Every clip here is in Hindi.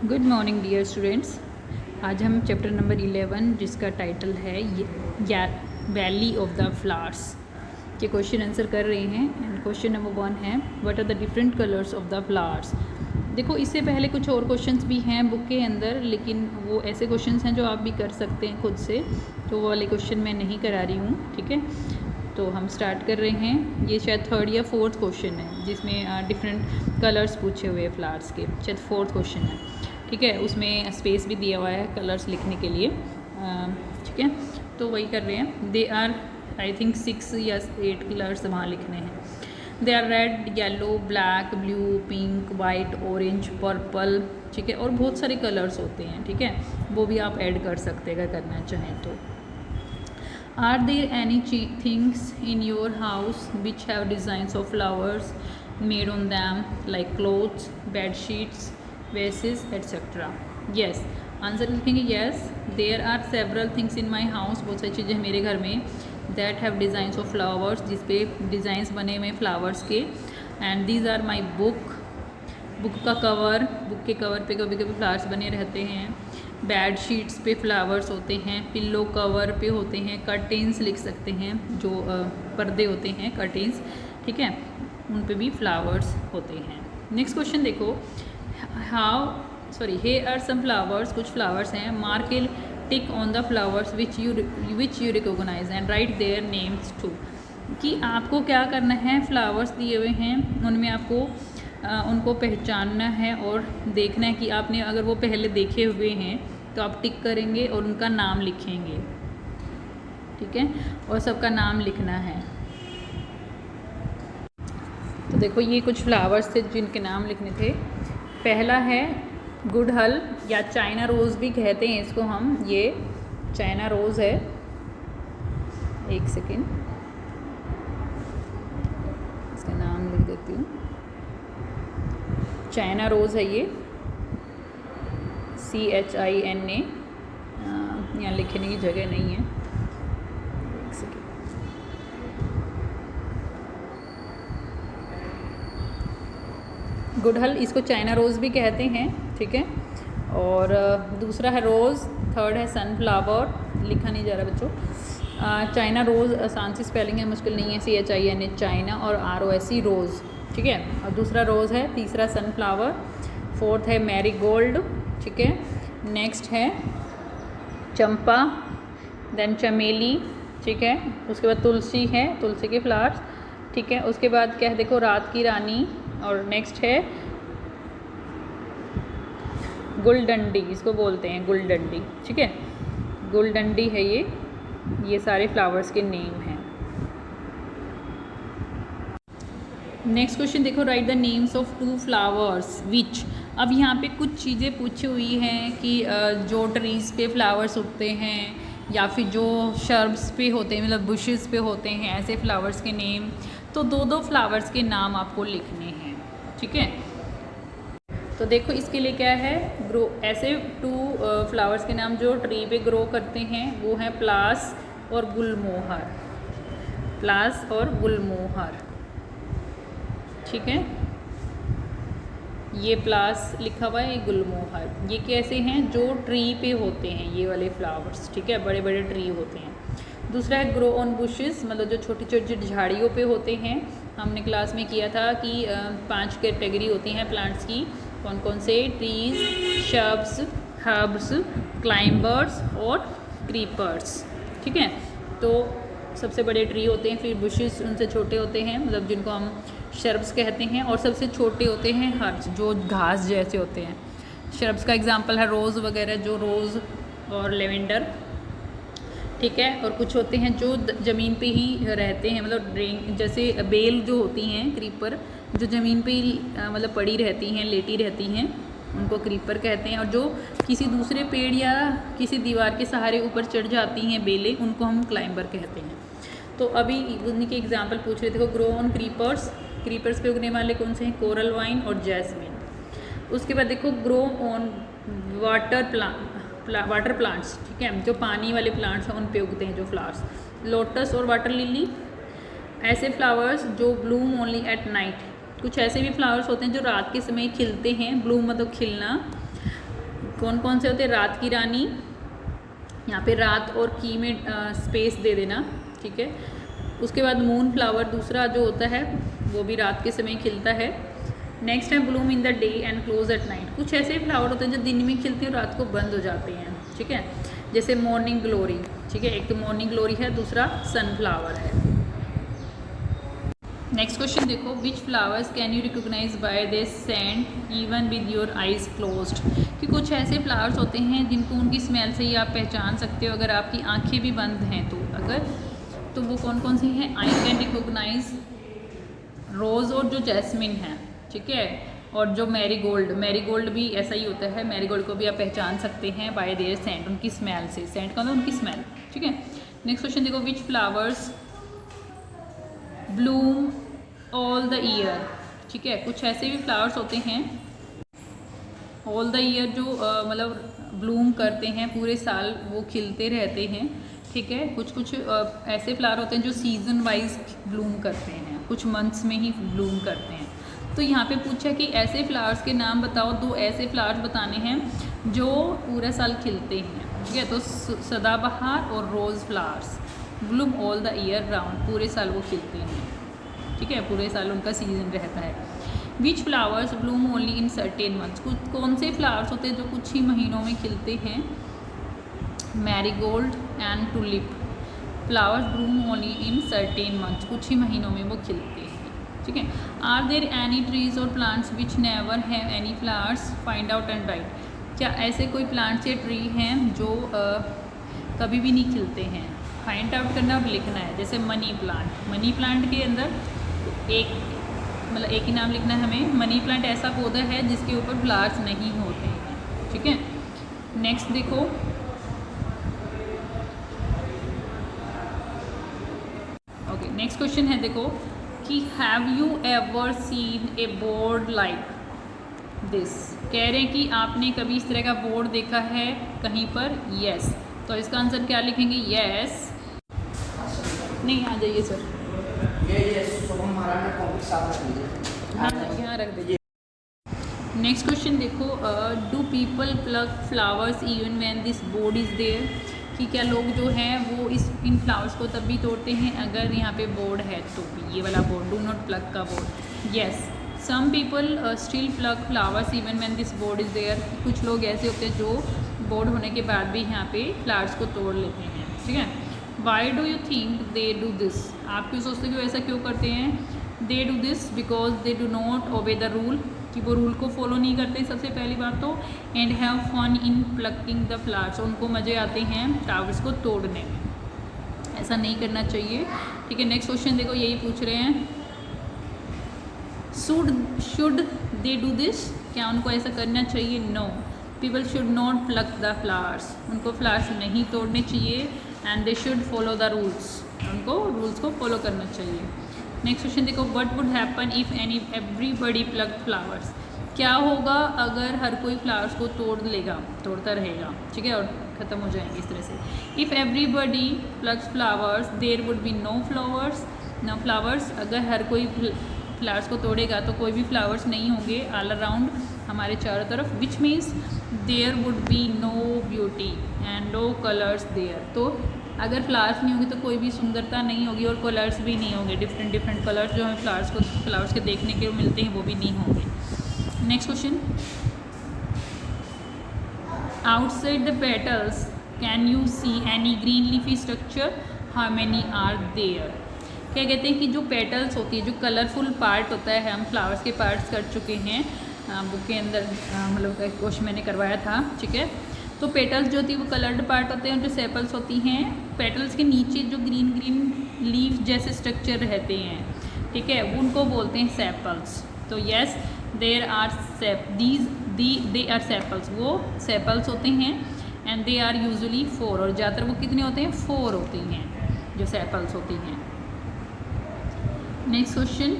Good morning dear students. आज हम चैप्टर नंबर 11 जिसका टाइटल है वैली ऑफ द फ्लावर्स के क्वेश्चन आंसर कर रहे हैं। एंड क्वेश्चन नंबर 1 है what are the different colours of the flowers. देखो, इससे पहले कुछ और क्वेश्चंस भी हैं बुक के अंदर, लेकिन वो ऐसे क्वेश्चंस हैं जो आप भी कर सकते हैं खुद से, तो वो वाले क्वेश्चन मैं नहीं करा रही हूँ। ठीक है, तो हम स्टार्ट कर रहे हैं। ये शायद 3rd या 4th क्वेश्चन है जिसमें डिफरेंट कलर्स पूछे हुए हैं फ्लावर्स के, शायद 4th क्वेश्चन है। ठीक है, उसमें स्पेस भी दिया हुआ है कलर्स लिखने के लिए। ठीक है, तो वही कर रहे हैं। दे आर आई थिंक 6 या 8 कलर्स वहाँ लिखने हैं। They are red, yellow, black, blue, pink, white, orange, purple. ठीक है, और बहुत सारे कलर्स होते हैं। ठीक है, वो भी आप ऐड कर सकते हैं अगर करना चाहें तो। Are there any things in your house which have designs of flowers made on them, like clothes, bed sheets, vases, etc.? Yes. Answer लिखेंगे yes. There are several things in my house. बहुत सारी चीज़ें मेरे घर में that have designs of flowers, जिस पे डिज़ाइंस बने हुए फ्लावर्स के. And these are my book. Book का कवर, बुक के कवर पे कभी कभी फ्लावर्स बने रहते हैं। बेड शीट्स पे फ्लावर्स होते हैं। पिल्लो कवर पे होते हैं। कर्टेन्स लिख सकते हैं, जो पर्दे होते हैं, कर्टेन्स। ठीक है, उन पे भी फ्लावर्स होते हैं। नेक्स्ट क्वेश्चन देखो, हे आर सम फ्लावर्स, कुछ फ्लावर्स हैं। Mark a tick on the flowers which you recognise and write their names too. कि आपको क्या करना है, फ्लावर्स दिए हुए हैं उनमें आपको उनको पहचानना है और देखना है कि आपने अगर वो पहले देखे हुए हैं तो आप टिक करेंगे और उनका नाम लिखेंगे। ठीक है, और सबका नाम लिखना है। तो देखो, ये कुछ फ्लावर्स थे जिनके नाम लिखने थे। पहला है गुड़हल या चाइना रोज़ भी कहते हैं इसको हम। ये चाइना रोज़ है। एक सेकेंड, इसका नाम लिख देती हूँ। चाइना रोज़ है ये, CHINA। यहाँ लिखने की जगह नहीं है। एक सेकेंड, गुड़हल, इसको चाइना रोज़ भी कहते हैं। ठीक है, और दूसरा है रोज़। 3rd है सनफ्लावर। लिखा नहीं जा रहा बच्चों। चाइना रोज़ आसान सी स्पेलिंग है, मुश्किल नहीं है। CHINA चाइना और ROSE रोज़। ठीक है, और दूसरा रोज़ है। तीसरा सनफ्लावर। 4th है मैरीगोल्ड। ठीक है, नेक्स्ट है चंपा, देन चमेली। ठीक है, उसके बाद तुलसी है, तुलसी के फ्लावर्स। ठीक है, उसके बाद क्या है, देखो, रात की रानी। और नेक्स्ट है गुलडंडी, इसको बोलते हैं गुलडंडी। ठीक है, गुलडंडी है ये सारे फ्लावर्स के नेम हैं। नेक्स्ट क्वेश्चन देखो, write the names of 2 flowers विच। अब यहाँ पे कुछ चीज़ें पूछी हुई हैं कि जो ट्रीज़ पे फ्लावर्स उगते हैं या फिर जो शर्ब्स पे होते हैं, मतलब बुशेस पे होते हैं, ऐसे फ्लावर्स के नेम। तो 2 फ्लावर्स के नाम आपको लिखने हैं। ठीक है, तो देखो, इसके लिए क्या है, ग्रो, ऐसे 2 फ्लावर्स के नाम जो ट्री पे ग्रो करते हैं वो हैं प्लास और गुलमोहर। प्लास और गुलमोहर। ठीक है, ये प्लास लिखा हुआ है, ये गुलमोहर। ये कैसे हैं, जो ट्री पे होते हैं ये वाले फ्लावर्स। ठीक है, बड़े बड़े ट्री होते हैं। दूसरा है ग्रो ऑन बुशेस, मतलब जो छोटी छोटी झाड़ियों पे होते हैं। हमने क्लास में किया था कि 5 कैटेगरी होती हैं प्लांट्स की। कौन कौन से, ट्रीज, शब्स, हर्ब्स, क्लाइंबर्स और क्रीपर्स। ठीक है, तो सबसे बड़े ट्री होते हैं, फिर बुशेस उनसे छोटे होते हैं, मतलब जिनको हम शर्ब्स कहते हैं, और सबसे छोटे होते हैं हर्ब्स, जो घास जैसे होते हैं। शर्ब्स का एग्जांपल है रोज़ वगैरह, जो रोज़ और लेवेंडर। ठीक है, और कुछ होते हैं जो ज़मीन पे ही रहते हैं, मतलब ड्रेन, जैसे बेल जो होती हैं, क्रीपर, जो ज़मीन पे ही मतलब पड़ी रहती हैं, लेटी रहती हैं, उनको क्रीपर कहते हैं। और जो किसी दूसरे पेड़ या किसी दीवार के सहारे ऊपर चढ़ जाती हैं बेलें, उनको हम क्लाइंबर कहते हैं। तो अभी उन्हीं के एग्जांपल पूछ रहे थे। देखो, ग्रो ऑन क्रीपर्स, क्रीपर्स पे उगने वाले कौन से हैं, कोरल वाइन और जैस्मिन। उसके बाद देखो, ग्रो ऑन वाटर प्लांट्स। ठीक है, जो पानी वाले प्लांट्स हैं उन पे उगते हैं जो फ्लावर्स, लोटस और वाटर लिली। ऐसे फ्लावर्स जो ब्लूम ओनली एट नाइट। कुछ ऐसे भी फ्लावर्स होते हैं जो रात के समय खिलते हैं, ब्लूम मतलब खिलना। कौन कौन से होते हैं? रात की रानी, यहाँ पे रात और की में स्पेस दे देना, ठीक है। उसके बाद मून फ्लावर दूसरा जो होता है वो भी रात के समय खिलता है। नेक्स्ट है Bloom in the day and close at night. कुछ ऐसे फ्लावर होते हैं जो दिन में खिलते हैं और रात को बंद हो जाते हैं, ठीक है। जैसे मॉर्निंग ग्लोरी, ठीक है, एक तो मॉर्निंग ग्लोरी है, दूसरा सनफ्लावर है। नेक्स्ट क्वेश्चन देखो, which flowers can you recognise by this scent even with your eyes closed. कि कुछ ऐसे फ्लावर्स होते हैं जिनको उनकी स्मेल से ही आप पहचान सकते हो अगर आपकी आंखें भी बंद हैं तो। अगर तो वो कौन कौन सी हैं? आई कैन रिकोगनाइज रोज़ और जो जैस्मिन है, ठीक है। और जो मैरीगोल्ड भी ऐसा ही होता है। मैरीगोल्ड को भी आप पहचान सकते हैं बाय देयर सेंट, उनकी स्मेल से। सेंट का मतलब उनकी स्मेल, ठीक है। नेक्स्ट क्वेश्चन देखो, which flowers bloom all the year, ठीक है। कुछ ऐसे भी फ्लावर्स होते हैं ऑल द ईयर जो मतलब ब्लूम करते हैं, पूरे साल वो खिलते रहते हैं, ठीक है। कुछ ऐसे फ्लावर होते हैं जो सीजन वाइज ब्लूम करते हैं, कुछ मंथ्स में ही ब्लूम करते हैं। तो यहाँ पे पूछा कि ऐसे फ्लावर्स के नाम बताओ, 2 ऐसे फ्लावर्स बताने हैं जो पूरा साल खिलते हैं, ठीक है। तो सदाबहार और rose flowers bloom all the year round, पूरे साल वो खिलते हैं, ठीक है, पूरे साल उनका सीजन रहता है। विच flowers Bloom only in certain months. कुछ कौन से फ्लावर्स होते हैं जो कुछ ही महीनों में खिलते हैं? Marigold and tulip flowers Bloom only in certain months, कुछ ही महीनों में वो खिलते हैं, ठीक है। आर देयर एनी ट्रीज और plants which never have any flowers, find out and right. क्या ऐसे कोई प्लांट्स या ट्री हैं जो कभी भी नहीं खिलते हैं? फाइंड आउट करना और लिखना है। जैसे मनी प्लांट के अंदर एक ही नाम लिखना है हमें। मनी प्लांट ऐसा पौधा है जिसके ऊपर फ्लावर्स नहीं होते हैं, ठीक है। नेक्स्ट देखो, ओके, नेक्स्ट क्वेश्चन है देखो कि have you ever seen A board like this. कह रहे हैं कि आपने कभी इस तरह का बोर्ड देखा है कहीं पर? यस। तो इसका आंसर क्या लिखेंगे? यस। नहीं, आ जाइए सर, हाँ यहाँ रख दीजिए। नेक्स्ट क्वेश्चन देखो, do people pluck flowers even when this board is there. कि क्या लोग जो हैं वो इन फ्लावर्स को तब भी तोड़ते हैं अगर यहाँ पे बोर्ड है तो भी। ये वाला बोर्ड, डू नॉट प्लग का board. Yes, some people still pluck flowers even when this board is there. कुछ लोग ऐसे होते हैं जो बोर्ड होने के बाद भी यहाँ पे फ्लावर्स को तोड़ लेते हैं, ठीक है। Why do you think they do this. आप क्यों सोचते हो कि वो ऐसा क्यों करते हैं? They do this because they do not obey the rule, कि वो रूल को फॉलो नहीं करते सबसे पहली बात तो। And have fun in plucking the flowers, उनको मज़े आते हैं फ्लावर्स को तोड़ने में। ऐसा नहीं करना चाहिए, ठीक है। नेक्स्ट क्वेश्चन देखो, यही पूछ रहे हैं, शुड दे डू दिस। क्या उनको ऐसा करना चाहिए? No, people should not pluck the flowers, उनको फ्लावर्स नहीं तोड़ने चाहिए। And they should follow the rules, उनको रूल्स को फॉलो करना चाहिए। नेक्स्ट क्वेश्चन देखो, what would happen if everybody pluck flowers. क्या होगा अगर हर कोई फ्लावर्स को तोड़ता रहेगा, ठीक है, और ख़त्म हो जाएंगे इस तरह से। If everybody plucks flowers there would be no flowers. अगर हर कोई फ्लावर्स को तोड़ेगा तो कोई भी फ्लावर्स नहीं होंगे ऑल अराउंड, हमारे चारों तरफ। Which means there would be no beauty and no colours there. तो अगर फ्लावर्स नहीं होंगे तो कोई भी सुंदरता नहीं होगी और कलर्स भी नहीं होंगे। डिफरेंट कलर्स जो हमें फ्लावर्स के देखने के मिलते हैं वो भी नहीं होंगे। Next question, outside the petals can you see any green leafy structure, how many are there. क्या कहते हैं कि जो पेटल्स होती है, जो कलरफुल पार्ट होता है, हम फ्लावर्स के पार्ट्स कर चुके हैं बुक के अंदर, मतलब क्वेश्चन मैंने करवाया था, ठीक है। तो पेटल्स जो होती है वो कलर्ड पार्ट होते हैं, और जो सेपल्स होती हैं, पेटल्स के नीचे जो ग्रीन लीफ जैसे स्ट्रक्चर रहते हैं, ठीक है, उनको बोलते हैं सेपल्स। तो yes, there are they are sepals, वो सेपल्स होते हैं। एंड दे आर यूजुअली 4, और ज़्यादातर वो कितने होते हैं? 4 होते हैं जो सेपल्स होती हैं। Next question,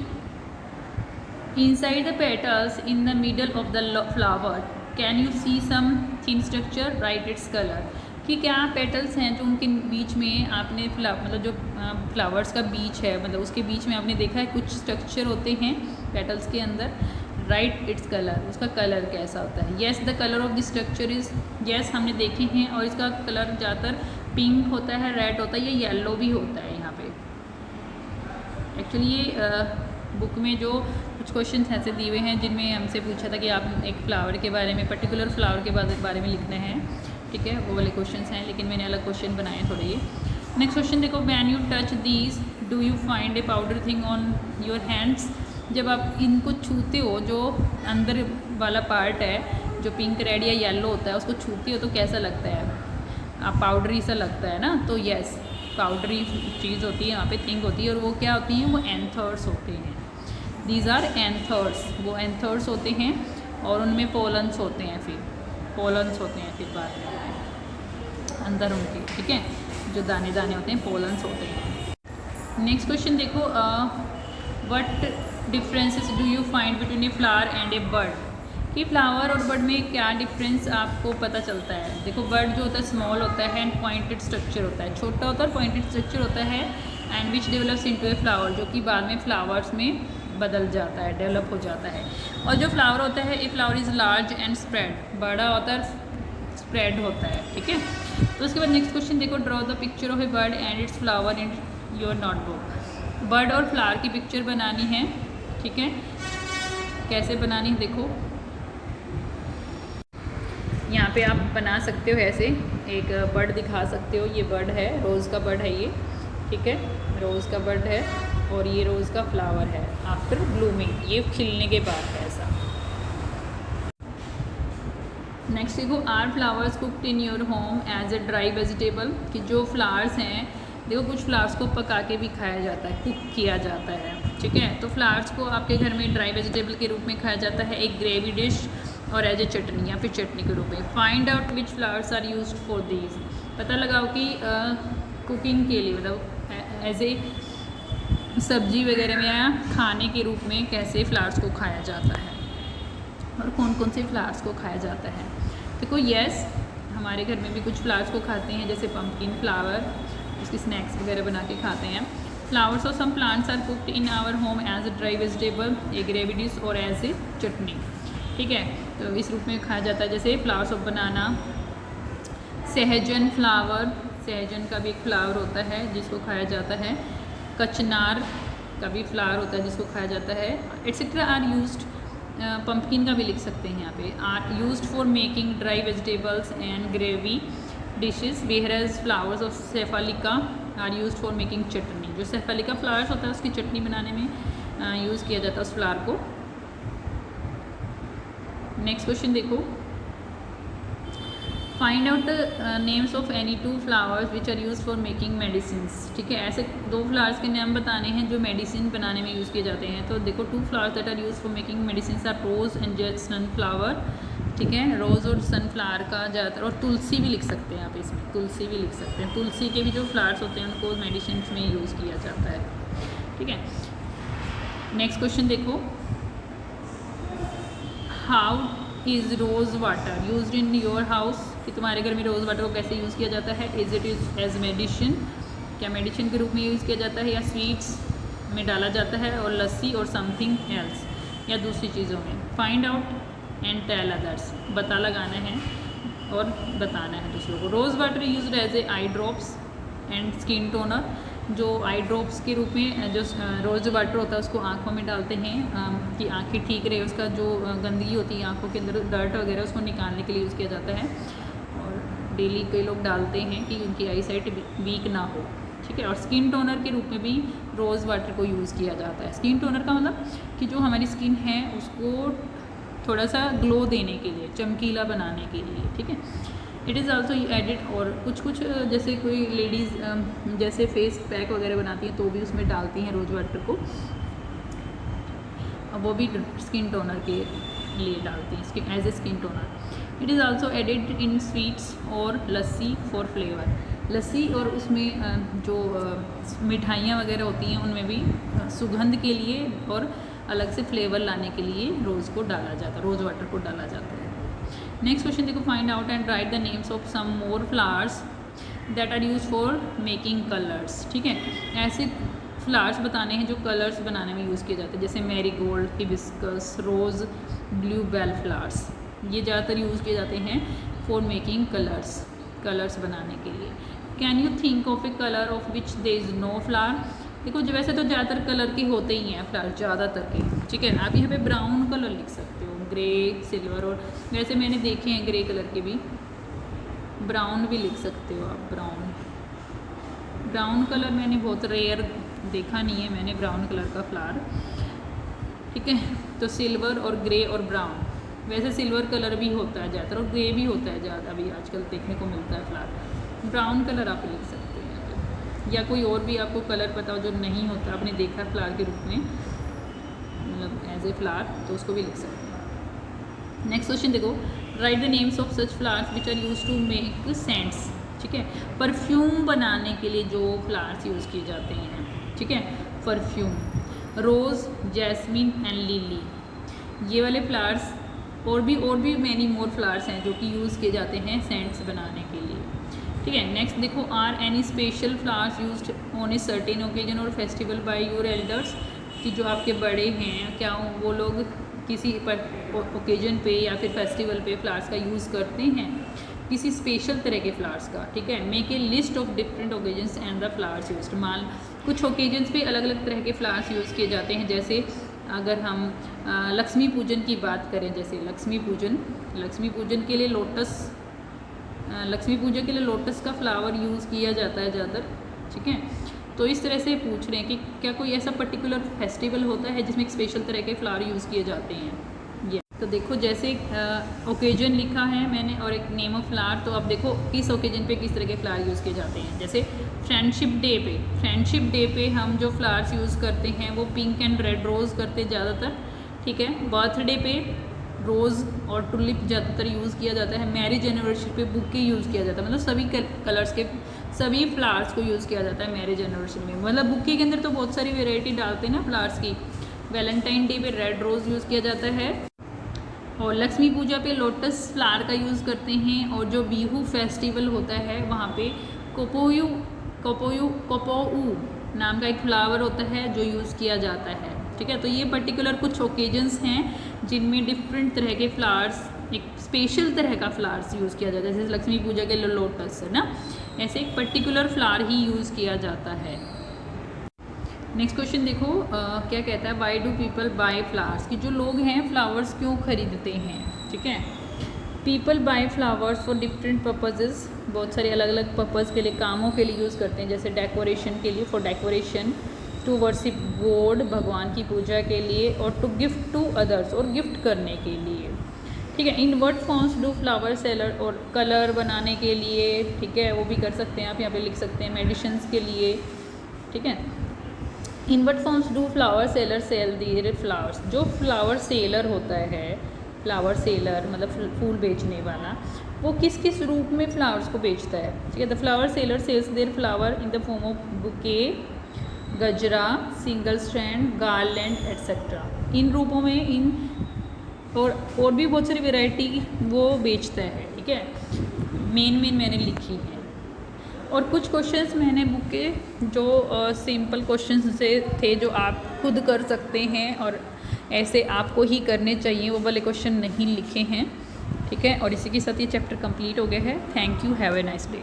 inside the petals in the middle of the flower can you see some thin structure, write its colour. कि क्या पेटल्स हैं जो उनके बीच में आपने मतलब जो फ्लावर्स का बीच है, मतलब उसके बीच में आपने देखा है कुछ स्ट्रक्चर होते हैं पेटल्स के अंदर, राइट इट्स कलर, उसका कलर कैसा होता है। Yes the colour of the structure is, yes हमने देखे हैं, और इसका कलर ज़्यादातर पिंक होता है, रेड होता है, या येलो भी होता है यहाँ पे। एक्चुअली ये बुक में जो कुछ क्वेश्चन ऐसे दिए हुए हैं जिनमें हमसे पूछा था कि आप एक फ्लावर के बारे में, पर्टिकुलर फ्लावर के बारे में लिखना है, ठीक है, वो वाले क्वेश्चंस हैं, लेकिन मैंने अलग क्वेश्चन बनाए हैं थोड़े ये। नेक्स्ट क्वेश्चन देखो, when you touch these do you find A powder thing on your hands. जब आप इनको छूते हो, जो अंदर वाला पार्ट है जो पिंक, रेड या येलो होता है, उसको छूते हो तो कैसा लगता है, आप पाउडरी सा लगता है ना। तो यस, पाउडरी चीज़ होती है, वहाँ पे थिंग होती है, और वो क्या होती हैं, वो एंथर्स होते हैं। दीज आर एंथर्स, वो एंथर्स होते हैं, और उनमें पोलन्स होते हैं, फिर पोलन्स होते हैं फिर बाद में अंदर उनके, ठीक है, जो दाने दाने होते हैं पोलन्स होते हैं। नेक्स्ट क्वेश्चन देखो, what differences do you find between a flower and A bird. कि फ्लावर और बर्ड में क्या डिफरेंस आपको पता चलता है। देखो, बर्ड जो होता है स्मॉल होता है एंड पॉइंटेड स्ट्रक्चर होता है, छोटा होता है और पॉइंटेड स्ट्रक्चर होता है, and which develops into a flower, जो कि बाद में फ्लावर्स में बदल जाता है, डेवलप हो जाता है। और जो फ्लावर होता है, a flower is large and spread, बड़ा होता है, स्प्रेड होता है, ठीक है। तो उसके बाद नेक्स्ट क्वेश्चन देखो, draw the picture of A bird and it's flower in your notebook. Bird और फ्लावर की पिक्चर बनानी है, ठीक है, कैसे बनानी है देखो, यहाँ पे आप बना सकते हो ऐसे, एक बर्ड दिखा सकते हो, ये बर्ड है, रोज़ का बर्ड है ये, ठीक है, रोज़ का बर्ड है, और ये रोज़ का फ्लावर है आफ्टर ब्लूमिंग, ये खिलने के बाद है ऐसा। नेक्स्ट देखो, are flowers cooked in your home as a dry vegetable. कि जो फ्लावर्स हैं, देखो कुछ फ्लावर्स को पका के भी खाया जाता है, कुक किया जाता है, ठीक है। तो फ्लावर्स को आपके घर में ड्राई वेजिटेबल के रूप में खाया जाता है, एक ग्रेवी डिश और एज ए चटनी या फिर चटनी के रूप में। Find out which flowers are used for these. पता लगाओ कि कुकिंग के लिए, मतलब एज ए सब्जी वगैरह में या खाने के रूप में कैसे फ्लावर्स को खाया जाता है, और कौन कौन से फ्लावर्स को खाया जाता है। देखो, यस, हमारे घर में भी कुछ फ्लावर्स को खाते हैं, जैसे पम्पकिन फ्लावर, उसकी स्नैक्स वगैरह बना के खाते हैं। फ्लावर्स और some plants are cooked in our home as a dry vegetable, a gravy dish और एज ए चटनी, ठीक है। तो इस रूप में खाया जाता है, जैसे फ्लावर्स ऑफ बनाना, सहजन फ्लावर, सहजन का भी एक फ्लावर होता है जिसको खाया जाता है, कचनार का भी फ्लावर होता है जिसको खाया जाता है, एट्सेट्रा आर यूज्ड। पम्पकिन का भी लिख सकते हैं यहाँ पे, are used for making dry vegetables and gravy dishes, whereas flowers of shefalika are used for making chutney. जो सेफालिका फ्लावर्स होता है उसकी चटनी बनाने में यूज़ किया जाता है उस फ्लावर को। नेक्स्ट क्वेश्चन देखो, find out the names of any two flowers which are use for making medicines. ठीक है, ऐसे दो फ्लावर्स के नाम बताने हैं जो मेडिसिन बनाने में यूज़ किए जाते हैं। तो देखो, two flowers that are use for making medicine are rose and sunflower. ठीक है, रोज़ और सनफ्लावर का ज़्यादातर, और तुलसी भी लिख सकते हैं आप इसमें, तुलसी भी लिख सकते हैं। तुलसी के भी जो फ्लावर्स होते हैं उनको मेडिसिन में यूज़ किया जाता है। ठीक है, नेक्स्ट क्वेश्चन देखो, how is rose water use in your house. कि तुम्हारे घर में रोज़ वाटर को कैसे यूज़ किया जाता है। Is it is as medicine, क्या मेडिसिन के रूप में यूज़ किया जाता है, या स्वीट्स में डाला जाता है, और लस्सी और समथिंग एल्स, या दूसरी चीज़ों में। Find out and tell others, पता लगाना है और बताना है दूसरों को। Rose water use as a eye drops and skin toner. जो आई ड्रॉप्स के रूप में जो रोज़ वाटर होता है उसको आँखों में डालते हैं कि आँखें ठीक रहे, उसका जो गंदगी होती है आँखों के अंदर, डर्ट वगैरह, उसको निकालने के लिए यूज़ किया जाता है। और डेली कई लोग डालते हैं कि उनकी आई साइट वीक ना हो। ठीक है, और स्किन टोनर के रूप में भी रोज़ वाटर को यूज़ किया जाता है। स्किन टोनर का मतलब कि जो हमारी स्किन है उसको थोड़ा सा ग्लो देने के लिए, चमकीला बनाने के लिए। ठीक है, इट इज़ ऑल्सो एडिड, और कुछ जैसे कोई लेडीज़ जैसे फेस पैक वगैरह बनाती हैं तो भी उसमें डालती हैं रोज़ वाटर को, वो भी स्किन टोनर के लिए डालती हैं as a skin toner. It is also added in sweets और लस्सी फॉर फ्लेवर। लस्सी और उसमें जो मिठाइयाँ वगैरह होती हैं उनमें भी सुगंध के लिए और अलग से फ्लेवर लाने के लिए रोज़ को डाला जाता है, रोज़ वाटर को डाला जाता है। नेक्स्ट क्वेश्चन देखो, find out and write the names of some more flowers that are use for making colours. ठीक है, ऐसे फ्लावर्स बताने हैं जो कलर्स बनाने में यूज़ किए जाते हैं, जैसे मैरीगोल्ड, हिबिस्कस, रोज़, ब्लू बेल फ्लावर्स। ये ज़्यादातर यूज़ किए जाते हैं फॉर मेकिंग कलर्स बनाने के लिए। Can you think of a colour of which there is no flower. देखो जो वैसे तो ज़्यादातर कलर के होते ही हैं फ्लावर, ज़्यादातर के, ठीक है। आप यहाँ पे ब्राउन कलर लिख सकते हो, ग्रे, सिल्वर, और वैसे मैंने देखे हैं ग्रे कलर के भी, ब्राउन भी लिख सकते हो आप। ब्राउन कलर मैंने बहुत रेयर देखा नहीं है मैंने ब्राउन कलर का फ्लावर, ठीक है। तो सिल्वर और ग्रे और ब्राउन, वैसे सिल्वर कलर भी होता है ज़्यादातर और ग्रे भी होता है ज़्यादा, अभी आजकल देखने को मिलता है फ्लावर। ब्राउन कलर आप लिख सकते हैं, या कोई और भी आपको कलर पता हो जो नहीं होता, आपने देखा फ्लावर के रूप में, मतलब एज ए फ्लावर, तो उसको भी लिख सकते हैं। नेक्स्ट क्वेश्चन देखो, write the names of such flowers which are use to make scents, ठीक है। परफ्यूम बनाने के लिए जो फ्लावर्स यूज़ किए जाते हैं, ठीक है, perfume, rose, jasmine and lily, ये वाले फ्लावर्स, और भी मैनी मोर फ्लावर्स हैं जो कि यूज़ किए जाते हैं सेंट्स बनाने के लिए, ठीक है। नेक्स्ट देखो, are any special flowers used on a certain occasion or festival by your elders, कि जो आपके बड़े हैं क्या वो लोग किसी ओकेजन पे या फिर फेस्टिवल पे फ्लावर्स का यूज़ करते हैं, किसी स्पेशल तरह के फ्लावर्स का, ठीक है। Make a list of different occasions and the flowers used. मान कुछ ओकेजन्स पे अलग अलग तरह के फ्लावर्स यूज़ किए जाते हैं, जैसे अगर हम लक्ष्मी पूजन की बात करें, जैसे लक्ष्मी पूजन के लिए लक्ष्मी पूजा के लिए लोटस का फ्लावर यूज़ किया जाता है ज़्यादातर, ठीक है। तो इस तरह से पूछ रहे हैं कि क्या कोई ऐसा पर्टिकुलर फेस्टिवल होता है जिसमें एक स्पेशल तरह के फ्लावर यूज़ किए जाते हैं, ये। तो देखो जैसे ओकेजन लिखा है मैंने और एक नेम ऑफ फ्लावर, तो अब देखो किस ओकेजन पे किस तरह के फ्लावर यूज़ किए जाते हैं। जैसे फ्रेंडशिप डे पे हम जो फ्लावर्स यूज़ करते हैं वो पिंक एंड रेड रोज़ करते हैं ज़्यादातर, ठीक है। बर्थडे पे रोज़ और टुलिप ज़्यादातर यूज़ किया जाता है। मैरिज एनिवर्सरी पे बुके यूज़ किया जाता है, मतलब सभी कलर्स के सभी फ्लावर्स को यूज़ किया जाता है मैरिज एनिवर्सरी में। मतलब बुके के अंदर तो बहुत सारी वेराइटी डालते हैं ना फ्लावर्स की। वैलेंटाइन डे पे रेड रोज़ यूज़ किया जाता है, और लक्ष्मी पूजा पे लोटस फ्लावर का यूज़ करते हैं, और जो बिहू फेस्टिवल होता है वहाँ पे कोपोऊ नाम का एक फ्लावर होता है जो यूज़ किया जाता है, ठीक है। तो ये पर्टिकुलर कुछ ओकेजन्स हैं जिनमें डिफरेंट तरह के फ्लावर्स, एक स्पेशल तरह का फ्लावर्स यूज़ किया जाता है, जैसे लक्ष्मी पूजा के लिए लोटस है ना, ऐसे एक पर्टिकुलर फ्लावर ही यूज़ किया जाता है। नेक्स्ट क्वेश्चन देखो, क्या कहता है, why do people buy flowers, कि जो लोग हैं फ्लावर्स क्यों खरीदते हैं, ठीक है। People buy flowers for different purposes, बहुत सारे अलग अलग पर्पज़ के लिए, कामों के लिए यूज़ करते हैं, जैसे डेकोरेशन के लिए, for decoration, to worship god, भगवान की पूजा के लिए, और टू गिफ्ट टू अदर्स, और गिफ्ट करने के लिए, ठीक है। In what forms do flower seller, और कलर बनाने के लिए, ठीक है, वो भी कर सकते हैं आप, यहाँ पे लिख सकते हैं मेडिसिन्स के लिए, ठीक है। In what forms do flower seller sell their flowers, जो फ्लावर सेलर होता है, फ्लावर सेलर मतलब फूल बेचने वाला, वो किस किस रूप में फ्लावर्स को बेचता है, ठीक है। The flower seller sells their flower in the form of bouquet, gajra, single strand, garland etcetera. इन रूपों में, इन और भी बहुत सारी वैरायटी वो बेचता है, ठीक है। मेन मैंने लिखी है, और कुछ क्वेश्चंस मैंने बुक के जो सिंपल क्वेश्चंस से थे जो आप खुद कर सकते हैं और ऐसे आपको ही करने चाहिए, वो वाले क्वेश्चन नहीं लिखे हैं, ठीक है। और इसी के साथ ये चैप्टर कंप्लीट हो गया है। Thank you, have a nice day.